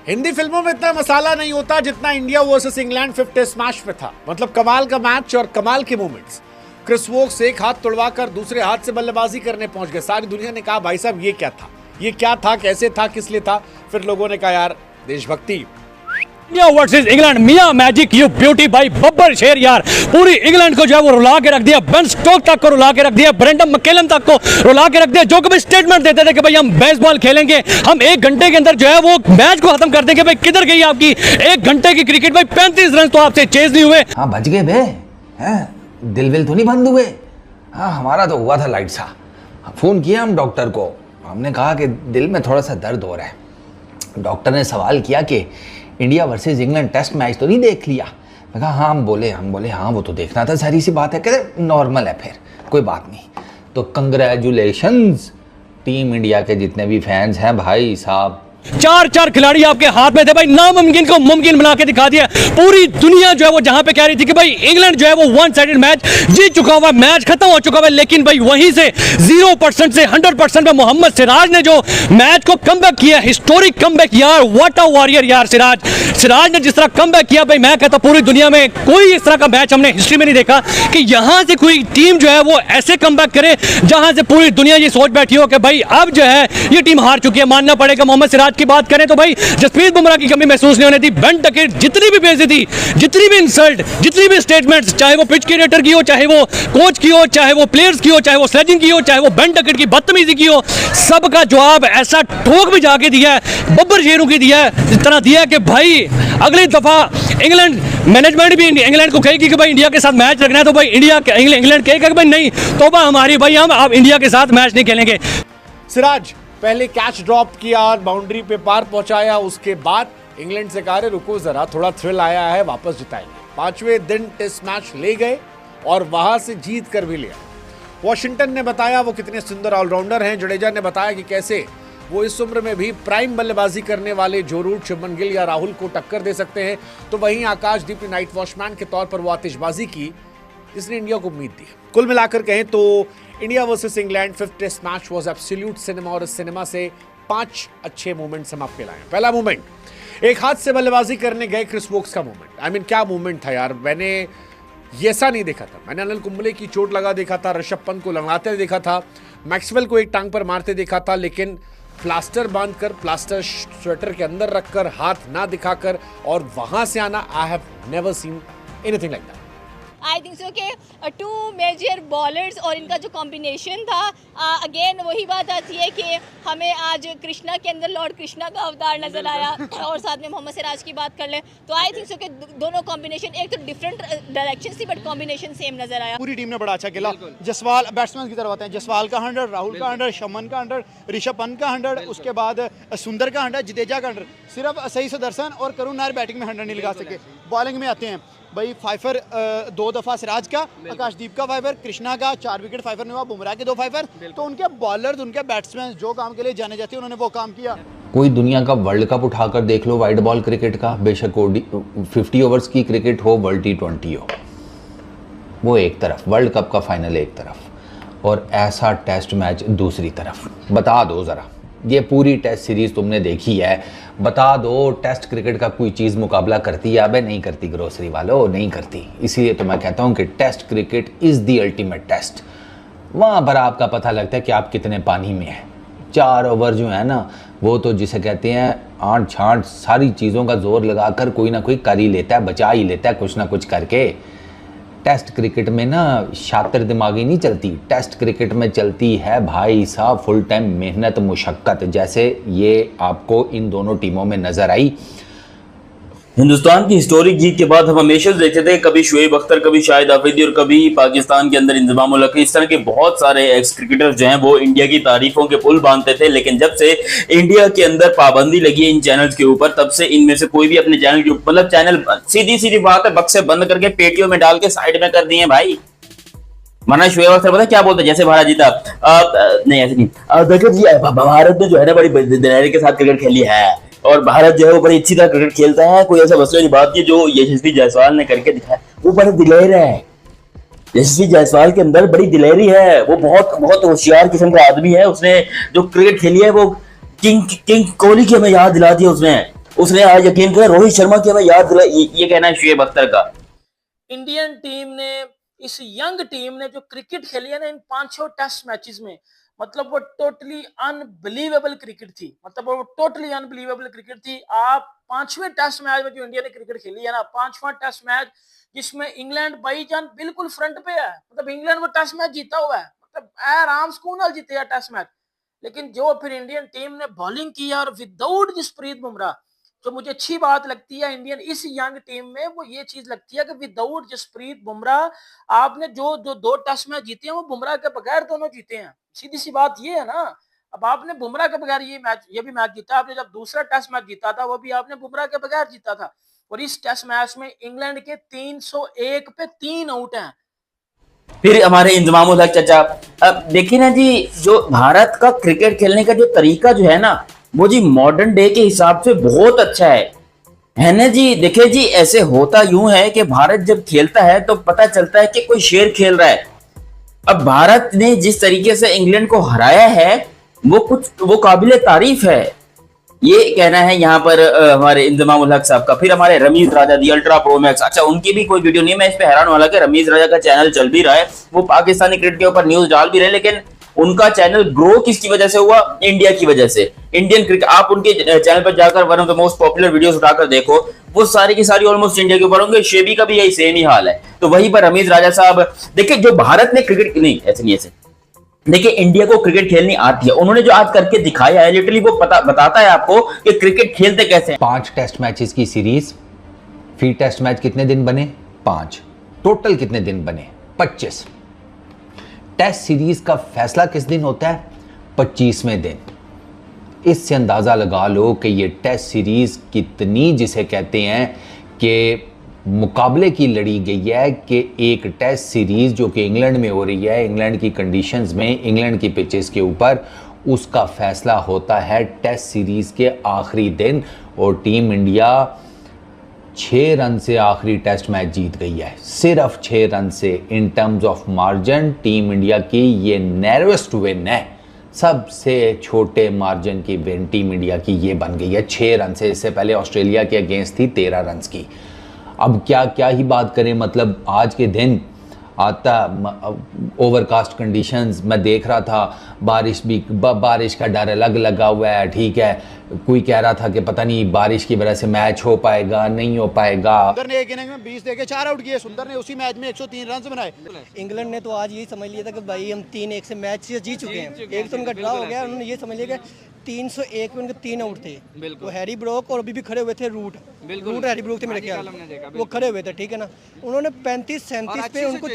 हिंदी फिल्मों में इतना मसाला नहीं होता जितना India versus England 5 test match में था। मतलब कमाल का मैच और कमाल के मोमेंट्स। क्रिस वोक्स एक हाथ तुड़वाकर दूसरे हाथ से बल्लेबाजी करने पहुंच गए। सारी दुनिया ने कहा भाई साहब ये क्या था, ये क्या था, कैसे था, किस लिए था। फिर लोगों ने कहा यार देशभक्ति। इंडिया वर्सेस इंग्लैंड, मियां मैजिक यू ब्यूटी भाई, बब्बर शेर यार, पूरी इंग्लैंड को जो है वो रुला के रख दिया। बेन स्टोक तक को रुला के रख दिया, ब्रेंडन मैकलम तक को रुला के रख दिया, जो कभी स्टेटमेंट देते थे कि भाई हम बेसबॉल खेलेंगे, हम 1 घंटे के अंदर जो है वो मैच को खत्म कर देंगे। भाई किधर गई आपकी 1 घंटे की क्रिकेट? भाई 35 रन तो आपसे चेज नहीं हुए। हाँ बच गए बे, दिल विल तो नहीं बंद हुए। हाँ हमारा तो हुआ था लाइट सा। फोन किया हम डॉक्टर को, हमने कहा कि दिल में थोड़ा सा दर्द हो रहा है। डॉक्टर ने सवाल किया कि India versus England test match तो नहीं देख लिया? मैं कहा हाँ, हम बोले हाँ वो तो देखना था, सारी सी बात है। कहते नॉर्मल है, फिर कोई बात नहीं। तो कंग्रेचुलेशंस टीम इंडिया के जितने भी फैंस हैं भाई साहब। 4 खिलाड़ी आपके हाथ में थे भाई, नामुमकिन को मुमकिन बना के दिखा दिया। पूरी दुनिया जो है वो जहां पे कह रही थी कि भाई इंग्लैंड जो है वो 1 साइडेड मैच जीत चुका हुआ, मैच खत्म हो चुका हुआ, लेकिन भाई वहीं से 0% से 100% पे मोहम्मद सिराज ने जो मैच को कमबैक किया, हिस्टोरिक कमबैक यार, व्हाट अ वॉरियर यार। सिराज ने जिस तरह कमबैक किया भाई, मैं कहता पूरी दुनिया में कोई इस तरह का मैच हमने हिस्ट्री में नहीं देखा कि यहां से कोई टीम जो है वो ऐसे कमबैक करे जहां से पूरी दुनिया ये सोच बैठी हो कि भाई अब जो है ये टीम हार चुकी है। मानना पड़ेगा मोहम्मद सिराज की बात करें तो भाई जसप्रीत बुमराह की कमी महसूस नहीं होने दी। बेन टकेट जितनी भी बेइज्जती, जितनी भी इंसल्ट, जितनी भी स्टेटमेंट्स, चाहे वो पिच क्रिएटर की हो, चाहे वो कोच की हो, चाहे वो प्लेयर्स की हो, चाहे वो स्लेजिंग की हो, चाहे वो बेन टकेट की बदतमीजी की हो, सबका जवाब ऐसा ठोक भी जाके दिया है, बब्बर शेरों की दिया है, इस तरह दिया कि भाई अगली दफा इंग्लैंड मैनेजमेंट भी इंग्लैंड को कहेगी कि भाई इंडिया के साथ मैच रखना है, तो भाई इंग्लैंड कहेगा कि भाई नहीं, तौबा हमारी भाई, हम अब इंडिया के साथ मैच नहीं खेलेंगे। सिराज पहले कैच ड्रॉप किया और बाउंड्री पे पार पहुंचाया, उसके बाद इंग्लैंड से कहा रुको जरा, थोड़ा थ्रिल आया है, वापस जिताएंगे। 5वें दिन टेस्ट मैच ले गए और वहां से जीत कर भी लिया। वॉशिंगटन ने बताया वो कितने सुंदर ऑलराउंडर हैं। जडेजा ने बताया कि कैसे वो इस उम्र में भी प्राइम बल्लेबाजी करने वाले जो रूट, शुभमन गिल या राहुल को टक्कर दे सकते हैं। तो वहीं आकाशदीप ने नाइट वॉचमैन के तौर पर वो आतिशबाजी की जिसने इंडिया को उम्मीद दी। कुल मिलाकर कहें तो India versus England 5th test match was absolute cinema, और इस सिनेमा से 5 अच्छे मोमेंट्स हम आपके लाए। पहला मोमेंट, एक हाथ से बल्लेबाजी करने गए क्रिस वोक्स का मोमेंट। आई मीन क्या मोमेंट था यार, मैंने ये ऐसा नहीं देखा था। मैंने अनिल कुंबले की चोट लगा देखा था, ऋषभ पंत को लंगाते देखा था, मैक्सवेल को एक टांग पर मारते देखा था, लेकिन प्लास्टर बांधकर, प्लास्टर स्वेटर के अंदर रखकर, हाथ ना दिखाकर और वहां से आना, I have never seen anything like that. I think so कि 2 मेजर बॉलर्स और इनका जो कॉम्बिनेशन था, अगेन वही बात आती है कि हमें आज कृष्णा के अंदर लॉर्ड कृष्णा का अवतार नजर आया। और साथ में मोहम्मद सिराज की बात कर लें तो आई थिंक सो कि दोनों कॉम्बिनेशन, एक तो डिफरेंट डायरेक्शन थी बट कॉम्बिनेशन सेम नजर आया। पूरी टीम ने बड़ा अच्छा खेला। जसवाल बैट्समैन की तरफ आते हैं, जसवाल का 100, राहुल का 100, शमन का 100, ऋषभ पंत का 100, उसके बाद सुंदर का 100, जडेजा का 100। सिर्फ सही सुदर्शन और करुण नायर बैटिंग में 100 नहीं लगा सके। बॉलिंग में आते हैं भाई, फाइफर 2 दफ़ा सिराज का, आकाशदीप का फाइफर, कृष्णा का 4 विकेट फाइफर ने हुआ, बुमराह के 2 फाइफर। तो उनके बॉलर्स, उनके बैट्समैन जो काम के लिए जाने जाते हैं उन्होंने वो काम किया। कोई दुनिया का वर्ल्ड कप उठाकर देख लो, वाइड बॉल क्रिकेट का, बेशक 50 ओवर्स की क्रिकेट हो, वर्ल्ड T20 हो, वो एक तरफ, वर्ल्ड कप का फाइनल एक तरफ और ऐसा टेस्ट मैच दूसरी तरफ। बता दो ज़रा, ये पूरी टेस्ट सीरीज़ तुमने देखी है, बता दो टेस्ट क्रिकेट का कोई चीज़ मुकाबला करती है? अबे नहीं करती ग्रोसरी वालों, नहीं करती। इसीलिए तो मैं कहता हूँ कि test cricket is the ultimate test. वहाँ पर आपका पता लगता है कि आप कितने पानी में हैं। 4 ओवर जो है ना, वो तो जिसे कहते हैं आंट छांट, सारी चीज़ों का जोर लगाकर कोई ना कोई कर ही लेता है, बचा ही लेता है कुछ ना कुछ करके। टेस्ट क्रिकेट में ना शातिर दिमागी नहीं चलती, टेस्ट क्रिकेट में चलती है भाई साहब फुल टाइम मेहनत, मुशक्क़त, जैसे ये आपको इन दोनों टीमों में नज़र आई। हिंदुस्तान की हिस्टोरिक जीत के बाद हम हमेशा देखते थे कभी शुएब अख्तर, कभी शाहिद आफरीदी और कभी पाकिस्तान के अंदर इंजमाम उल हक, इस तरह के बहुत सारे एक्स क्रिकेटर जो हैं वो इंडिया की तारीफों के पुल बांधते थे। लेकिन जब से इंडिया के अंदर पाबंदी लगी है इन चैनल्स के ऊपर, तब से इनमें से कोई भी अपने चैनल के ऊपर, मतलब चैनल सीधी बात है, बक्से बंद करके पेटियों में डाल के साइड में कर दिए भाई। वरना शुएब अख्तर पता क्या बोलते, जैसे भारत जीता, नहीं ऐसे नहीं, देखो जी भारत ने जो है ना बड़ी दिलेरी के साथ क्रिकेट खेली है और भारत जो है वो बड़ी अच्छी तरह क्रिकेट खेलता है, कोई ऐसा मसला नहीं। बात की जो यशस्वी जायसवाल ने करके दिखाया, वो बड़े दिलेर है। यशस्वी जायसवाल के अंदर बड़ी दिलेरी है, वो बहुत होशियार किस्म का आदमी है। उसने जो क्रिकेट खेली है वो किंग कोहली की हमें याद दिला दी उसने। उसने आज यकीन किया रोहित शर्मा की हमें याद दिला, ये कहना है शुएब अख्तर का। इंडियन टीम ने, इस यंग टीम ने जो क्रिकेट खेली है ना इन 5-6 टेस्ट मैचेस में, मतलब वो टोटली अनबिलीवेबल क्रिकेट थी। मतलब वो टोटली अनबिलीवेबल क्रिकेट थी। आप 5वें टेस्ट मैच में जो इंडिया ने क्रिकेट खेली है ना, 5वां टेस्ट मैच जिसमें इंग्लैंड भाईजान बिल्कुल फ्रंट पे है, मतलब इंग्लैंड वो टेस्ट मैच जीता हुआ है, मतलब आराम सुकून नाल जीते है टेस्ट मैच। लेकिन जो फिर इंडियन टीम ने बॉलिंग किया और विदाउट जसप्रीत बुमराह, जो मुझे अच्छी बात लगती है इंडियन इस यंग टीम में, वो ये चीज लगती है कि विदाउट जसप्रीत बुमराह आपने जो 2 टेस्ट मैच जीते हैं वो बुमराह के बगैर दोनों जीते हैं। सीधी सी बात ये है ना। अब आपने बुमराह के बगैर ये भी मैच जीता। आपने जब दूसरा टेस्ट मैच जीता था वो भी आपने बुमराह के बगैर जीता था। और इस टेस्ट मैच में इंग्लैंड के 301 पे 3 आउट हैं। फिर हमारे इंजमाम उल हक चाचा, अब देखिए ना जी, जो भारत का क्रिकेट खेलने का जो तरीका जो है ना, वो जी मॉडर्न डे के हिसाब से बहुत अच्छा है ना जी। देखिए जी, ऐसे होता यूं है कि भारत जब खेलता है तो पता चलता है कि कोई शेर खेल रहा है। अब भारत ने जिस तरीके से इंग्लैंड को हराया है वो काबिले तारीफ है, ये कहना है यहाँ पर हमारे इंजमाम उल हक साहब का। फिर हमारे रमीज राजा दी अल्ट्रा प्रो मैक्स, अच्छा उनकी भी कोई वीडियो नहीं, मैं इस पे हैरान वाला कि रमीज राजा का चैनल चल भी रहा है, वो पाकिस्तानी क्रिकेट के ऊपर न्यूज डाल भी रहे, लेकिन उनका चैनल ग्रो किसकी वजह से हुआ? इंडिया की वजह से। इंडियन क्रिकेट, आप उनके चैनल पर जाकर one of the most popular videos उठाकर देखो, वो सारी की सारी ऑलमोस्ट इंडिया के ऊपर होंगे। शेबी का भी यही सेम ही हाल है। तो वहीं पर रमीज राजा साहब, देखिए जो भारत ने क्रिकेट नहीं ऐसे देखिए इंडिया को क्रिकेट खेलनी आती है, उन्होंने जो आज करके दिखाया है लिटरली वो बताता है आपको कि क्रिकेट खेलते कैसे हैं। 5 टेस्ट मैचेस की सीरीज, फिर टेस्ट मैच कितने दिन बने? 5। टोटल कितने दिन बने? 25। टेस्ट सीरीज का फैसला किस दिन होता है? 25वें दिन। इससे अंदाजा लगा लो कि ये टेस्ट सीरीज कितनी, जिसे कहते हैं कि मुकाबले की लड़ी गई है, कि एक टेस्ट सीरीज जो कि इंग्लैंड में हो रही है, इंग्लैंड की कंडीशंस में, इंग्लैंड की पिचेस के ऊपर, उसका फैसला होता है टेस्ट सीरीज के आखिरी दिन। और टीम इंडिया 6 रन से आखिरी टेस्ट मैच जीत गई है, सिर्फ 6 रन से। In terms of margin team India की ये नैरोएस्ट विन है, सबसे छोटे मार्जिन की विन टीम इंडिया की ये बन गई है 6 रन से। इससे पहले ऑस्ट्रेलिया के अगेंस्ट थी 13 रन की। अब क्या ही बात करें, मतलब आज के दिन आता ओवरकास्ट कंडीशंस, मैं देख रहा था बारिश का डर अलग लगा हुआ है, ठीक है। कोई कह रहा था कि पता नहीं बारिश की वजह से मैच हो पाएगा नहीं हो पाएगा। सुंदर ने एक इनिंग में 20 देके 4 आउट किए। सुंदर ने उसी मैच में 103 रन बनाए। इंग्लैंड ने तो आज यही समझ लिया था कि भाई हम 3-1 से मैच जीत चुके हैं। एक तो उनका ड्रा हो गया, उन्होंने ये समझ लिया कि 301 में उनके 3 आउट थे। वो हैरी ब्रोक और अभी भी खड़े हुए थे रूट हैरी ब्रोक थे मेरे ख्याल, वो खड़े हुए थे, ठीक है ना। उन्होंने 35-37 पे उनको,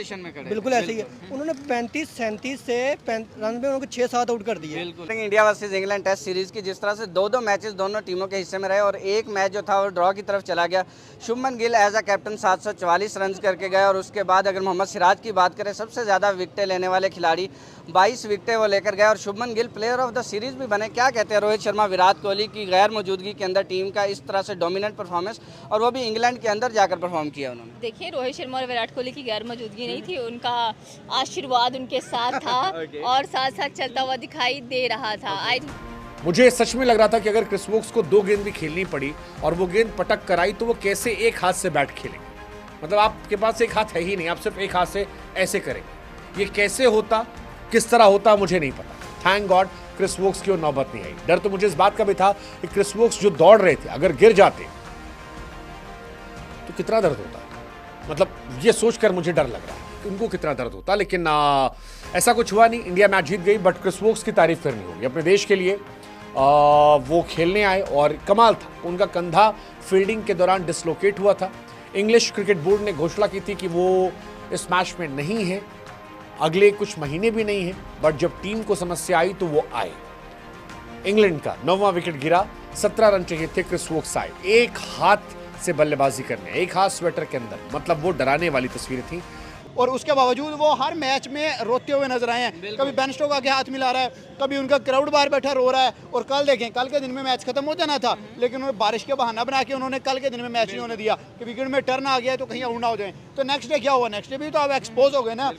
बिल्कुल ऐसे ही है, उन्होंने 35-37 से रन में उनको 6-7 आउट कर दिए। India versus England test series की जिस तरह से 2 मैचेस दोनों टीमों के हिस्से में रहे और एक मैच जो था वो ड्रॉ की तरफ चला गया। Shubman Gill as a captain 744 run करके गए और उसके बाद अगर मोहम्मद सिराज की बात करें, सबसे ज़्यादा विकेटें लेने वाले खिलाड़ी 22 विकेटें वो लेकर गए और Shubman Gill player of the series भी बने। क्या कहते हैं रोहित शर्मा, विराट कोहली की गैर मौजूदगी के अंदर टीम का इस तरह से डोमिनेंट परफॉर्मेंस, और वो भी इंग्लैंड के अंदर जाकर परफॉर्म किया उन्होंने। देखिए रोहित शर्मा और विराट कोहली की गैर मौजूदगी नहीं थी, उनका आशीर्वाद उनके साथ था और साथ साथ चलता हुआ दिखाई दे रहा था। मुझे सच में लग रहा था कि अगर क्रिस वोक्स को 2 गेंद भी खेलनी पड़ी और वो गेंद पटक कर आई तो वो कैसे एक हाथ से बैट खेलेंगे। मतलब आपके पास एक हाथ है ही नहीं, आप सिर्फ एक हाथ से ऐसे करेंगे। ये कैसे होता, किस तरह होता, मुझे नहीं पता। थैंक गॉड क्रिस वोक्स की नौबत नहीं आई। डर तो मुझे इस बात का भी था कि क्रिस वोक्स जो दौड़ रहे थे अगर गिर जाते तो कितना दर्द होता। मतलब ये सोचकर मुझे डर लग रहा है कि उनको कितना दर्द होता। लेकिन ऐसा कुछ हुआ नहीं, इंडिया मैच जीत गई। बट क्रिस वोक्स की तारीफ करनी होगी, अपने देश के लिए वो खेलने आए और कमाल था। उनका कंधा फील्डिंग के दौरान डिसलोकेट हुआ था। इंग्लिश क्रिकेट बोर्ड ने घोषणा की थी कि वो इस मैच में नहीं है, अगले कुछ महीने भी नहीं है। बट जब टीम को समस्या आई तो वो आए। इंग्लैंड का 9वां विकेट गिरा, 17 रन चाहिए थे, क्रिस वोक्स आए एक हाथ से बल्लेबाजी करने, एक हाथ स्वेटर के अंदर। मतलब वो डराने वाली तस्वीरें थी। और उसके बावजूद वो हर मैच में रोते हुए नजर आए हैं। कभी बेन स्टोक्स आगे हाथ मिला रहा है, कभी उनका क्राउड बाहर बैठा रो रहा है। और कल देखें, कल के दिन में मैच खत्म हो जाना था, लेकिन उन्होंने बारिश के बहाना बना के उन्होंने कल के दिन में मैच नहीं होने दिया कि विकेट में टर्न आ गया है तो कहीं आउट ना हो जाए। तो नेक्स्ट डे क्या हुआ? नेक्स्ट डे भी तो आप एक्सपोज हो गए ना।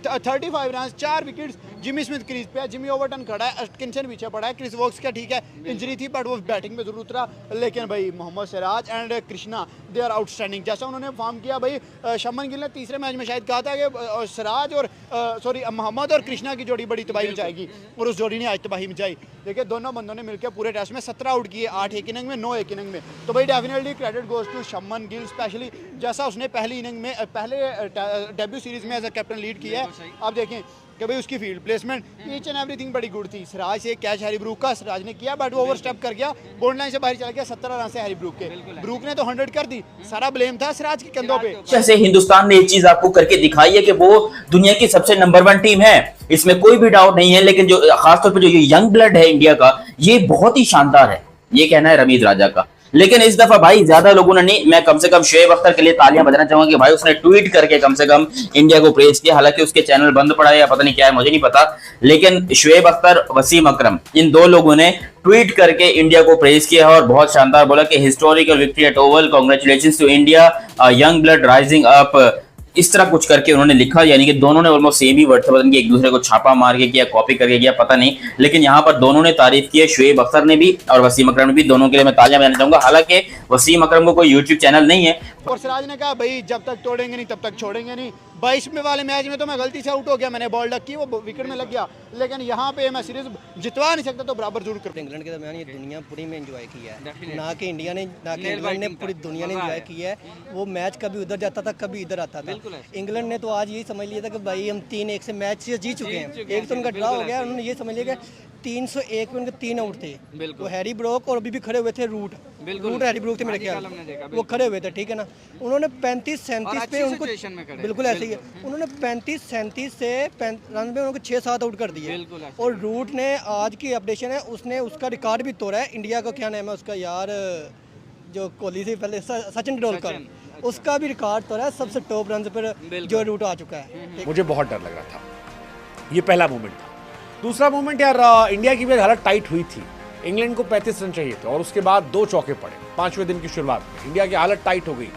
35 run, 4 wickets Jimmy Smith crease पे है, जिमी ओवरटन खड़ा है, एटकिंसन पीछे पड़ा है, क्रिस वोक्स का ठीक है इंजरी थी बट वो बैटिंग में जरूर उतरा, लेकिन भाई Mohammed Siraj and Krishna they are outstanding. जैसा उन्होंने फॉर्म किया भाई, शुभमन गिल ने तीसरे मैच में शायद कहा था कि सिराज और मोहम्मद और कृष्णा की जोड़ी बड़ी तबाही मचाएगी, और उस जोड़ी ने आज तबाही मचाई। देखिए दोनों बंदों ने मिलकर पूरे टेस्ट में 17 आउट किए, 8 एक इनिंग में, 9 एक इनिंग में। तो भाई definitely credit goes to Shubman Gill, specially जैसा उसने पहली इनिंग में पहले डेब्यू सीरीज में एज अ कैप्टन लीड किया है। आप देखें कि भाई उसकी field placement each and everything बड़ी गुड थी। सिराज से कैच हैरी ब्रूक का सिराज ने किया बट वो ओवर स्टेप कर गया, बोल्ड लाइन से बाहर चला गया, 17 रन से हैरी ब्रूक के। ब्रूक ने तो 100 कर दी, सारा ब्लेम था सिराज के कंधों पे। जैसे हिंदुस्तान ने एक चीज आपको करके दिखाई है कि वो दुनिया की सबसे नंबर 1 टीम है, इसमें कोई भी डाउट नहीं है, लेकिन जो खासतौर पर जो ये यंग ब्लड है इंडिया का, ये बहुत ही शानदार है, ये कहना है रमीज राजा का। लेकिन इस दफा भाई ज्यादा लोगों ने नहीं, मैं कम से कम शुएब अख्तर के लिए तालियां बजाना चाहूंगा कि भाई उसने ट्वीट करके कम से कम इंडिया को प्रेज किया। हालांकि उसके चैनल बंद पड़ा है या पता नहीं क्या है, मुझे नहीं पता, लेकिन शुएब अख्तर, वसीम अकरम, इन 2 लोगों ने ट्वीट करके इंडिया को प्रेज किया और बहुत शानदार बोला कि historical victory at Oval, congratulations to India, young blood rising up, इस तरह कुछ करके उन्होंने लिखा। यानी कि दोनों ने ऑलमोस्ट सेम ही वर्ड थे, पता नहीं एक दूसरे को छापा मार के किया, कॉपी करके किया, पता नहीं, लेकिन यहाँ पर दोनों ने तारीफ की है, शुएब अख्तर ने भी और वसीम अकरम ने भी। दोनों के लिए मैं तालियां बजाना चाहूंगा। हालांकि वसीम अकरम को कोई यूट्यूब चैनल नहीं है, और सिराज ने कहा भाई जब तक तोड़ेंगे नहीं तब तक छोड़ेंगे नहीं। 22वें वाले मैच में तो मैं गलती से आउट हो गया, मैंने बॉल डक की, वो विकेट में लग गया, लेकिन यहाँ पे मैं सीरीज जितवा नहीं सकता तो बराबर जरूर कर। इंग्लैंड के दरमियान ये दुनिया पूरी में एंजॉय किया है, ना कि इंडिया ने, ना कि इंग्लैंड ने, पूरी दुनिया ने एंजॉय किया है। वो मैच कभी उधर जाता था, कभी इधर आता था। इंग्लैंड ने तो आज यही समझ लिया था कि भाई हम 3-1 से मैच जीत चुके हैं। एक तो उनका ड्रा हो गया, उन्होंने ये समझ लिया कि 301 में उनके 3 आउट थे, वो हैरी ब्रोक और अभी भी खड़े हुए थे रूट हैरी ब्रोक थे मेरे ख्याल, वो खड़े हुए थे, ठीक है ना। उन्होंने 35-37 पे उनको, बिल्कुल ऐसे ही है, उन्होंने 35-37 से रन में उनको 6-7 आउट कर दिए। और रूट ने आज की अपडेशन है, उसने उसका रिकॉर्ड भी तोड़ा है। इंडिया का क्या नाम है उसका यार, जो कोहली से पहले, सचिन तेंदुलकर, उसका भी रिकॉर्ड तोड़ा है, सबसे टॉप रन पर जो रूट आ चुका है। मुझे बहुत डर लग रहा था, ये पहला मोमेंट था। दूसरा मोमेंट यार, इंडिया की भी हालत टाइट हुई थी, इंग्लैंड को 35 रन चाहिए थे और उसके बाद 2 चौके पड़े 5वें दिन की शुरुआत में। इंडिया की हालत टाइट हो गई,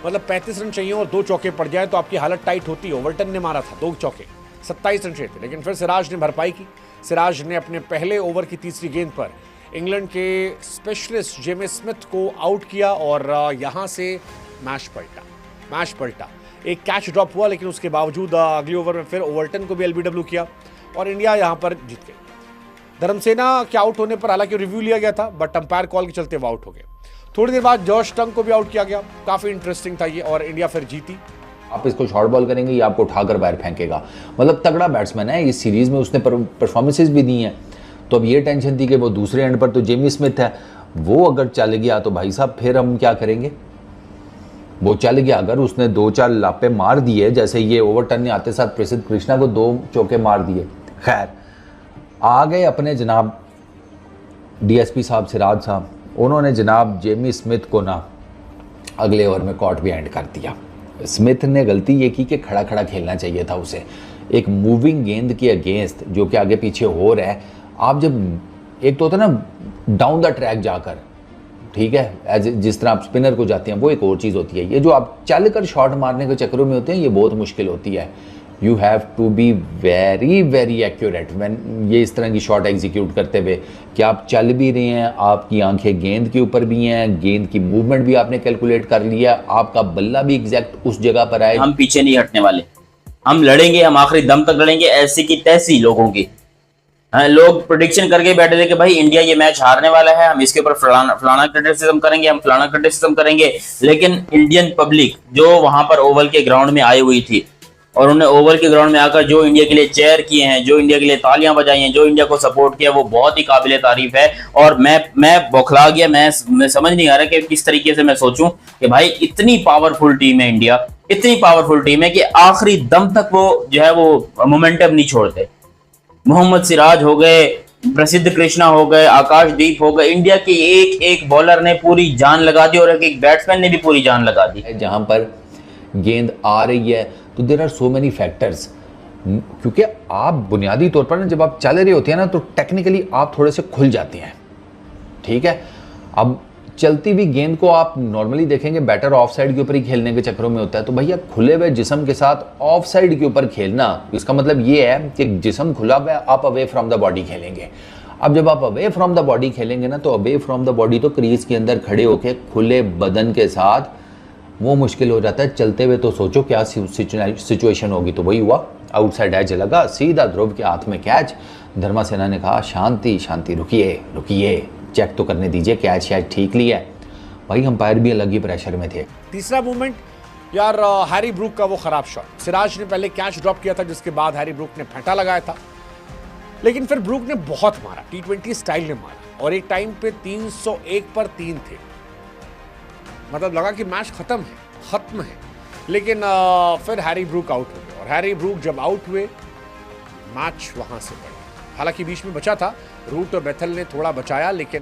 मतलब 35 रन चाहिए और 2 चौके पड़ जाए तो आपकी हालत टाइट होती है। ओवरटन ने मारा था 2 चौके, 27 रन चाहिए थे, लेकिन फिर सिराज ने भरपाई की। सिराज ने अपने पहले ओवर की तीसरी गेंद पर इंग्लैंड के स्पेशलिस्ट जेमी स्मिथ को आउट किया और यहाँ से मैच पलटा। एक कैच ड्रॉप हुआ, लेकिन उसके बावजूद अगले ओवर में फिर ओवरटन को भी एलबीडब्ल्यू किया और इंडिया यहाँ पर जीत गई। धर्मसेना के आउट होने पर हालांकि रिव्यू लिया गया था, बट अंपायर कॉल के चलते वो आउट हो गए। थोड़ी देर बाद जॉश टंग को भी आउट किया गया, काफी इंटरेस्टिंग था ये, और इंडिया फिर जीती। आप इसको शॉर्ट बॉल करेंगे, ये आपको उठाकर बाहर फेंकेगा, मतलब तगड़ा बैट्समैन है। इस सीरीज में उसने परफॉर्मेंसेस भी दी हैं, तो अब ये टेंशन थी कि वो दूसरे एंड पर तो जेमी स्मिथ है, वो अगर चल गया तो भाई साहब फिर हम क्या करेंगे। वो चल गया, अगर उसने 2-4 लापे मार दिए, जैसे ये ओवरटन ने आते साथ प्रसिद्ध कृष्णा को 2 चौके मार दिए। खैर आ गए अपने जनाब डीएसपी साहब सिराज साहब, उन्होंने जनाब जेमी स्मिथ को ना अगले ओवर में कॉट भी एंड कर दिया। स्मिथ ने गलती ये की कि खड़ा खड़ा खेलना चाहिए था उसे, एक मूविंग गेंद के अगेंस्ट जो कि आगे पीछे हो रहा है। आप जब एक तो होता है ना डाउन द ट्रैक जाकर, ठीक है, एज जिस तरह आप स्पिनर को जाते हैं, वो एक और चीज़ होती है। ये जो आप चल कर शॉट मारने के चक्करों में होते हैं, ये बहुत मुश्किल होती है। You have to be very very accurate when ये इस तरह की शॉट एग्जीक्यूट करते हुए, कि आप चल भी रहे हैं, आपकी आंखें गेंद के ऊपर भी हैं, गेंद की मूवमेंट भी आपने कैलकुलेट कर लिया, आपका बल्ला भी एग्जैक्ट उस जगह पर आए। हम पीछे नहीं हटने वाले, हम लड़ेंगे, हम आखिरी दम तक लड़ेंगे, ऐसी की तैसी लोगों की। लोग प्रेडिक्शन करके बैठे थे कि भाई इंडिया ये मैच हारने वाला है, हम इसके ऊपर फलाना क्रिटिसिज्म करेंगे, हम फलाना क्रिटिसिज्म करेंगे, लेकिन इंडियन पब्लिक जो वहां पर ओवल के ग्राउंड में आई हुई थी और उन्होंने ओवल के ग्राउंड में आकर जो इंडिया के लिए चेयर किए हैं, जो इंडिया के लिए तालियां बजाई हैं, जो इंडिया को सपोर्ट किया, वो बहुत ही काबिल तारीफ है। और मैं बौखला गया, मैं समझ नहीं आ रहा कि किस तरीके से मैं सोचूं कि भाई इतनी पावरफुल टीम है इंडिया, इतनी पावरफुल टीम है कि आखिरी दम तक वो जो है वो मोमेंटम नहीं छोड़ते। मोहम्मद सिराज हो गए, प्रसिद्ध कृष्णा हो गए, आकाशदीप हो गए, इंडिया के एक एक बॉलर ने पूरी जान लगा दी और एक बैट्समैन ने भी पूरी जान लगा दी। जहां पर गेंद आ रही है तो there are so many factors, क्योंकि आप बुनियादी तौर पर ना जब आप चल रहे होते हैं ना, तो टेक्निकली आप थोड़े से खुल जाते हैं, ठीक है। अब चलती हुई गेंद को आप नॉर्मली देखेंगे बैटर ऑफ साइड के ऊपर ही खेलने के चक्करों में होता है, तो भैया खुले हुए जिस्म के साथ ऑफ साइड के ऊपर खेलना, इसका मतलब ये है कि जिस्म खुला हुआ है, आप अवे फ्रॉम द बॉडी खेलेंगे। अब जब आप अवे फ्रॉम द बॉडी खेलेंगे ना, तो अवे फ्रॉम द बॉडी तो क्रीज के अंदर खड़े होके खुले बदन के साथ वो मुश्किल हो जाता है। चलते हुए तो सोचो क्या सिचुएशन होगी, तो वही हुआ, आउटसाइड एज लगा, सीधा ध्रुव के हाथ में कैच। धर्मासेना ने कहा शांति शांति, रुकिए रुकिए, चेक तो करने दीजिए कैच शायद ठीक लिया है। भाई अंपायर भी अलग ही प्रेशर में थे। तीसरा मूवमेंट यार हैरी ब्रूक का वो खराब शॉट, सिराज ने पहले कैच ड्रॉप किया था जिसके बाद हैरी ब्रूक ने फेंटा लगाया था, लेकिन फिर ब्रूक ने बहुत मारा, T20 स्टाइल ने मारा और एक टाइम पे 301 पर 3 थे, मतलब लगा कि मैच खत्म है, लेकिन फिर हैरी ब्रूक आउट हो गए और हैरी ब्रूक जब आउट हुए मैच वहां से बढ़ा। हालांकि बीच में बचा था, रूट और बेथल ने थोड़ा बचाया, लेकिन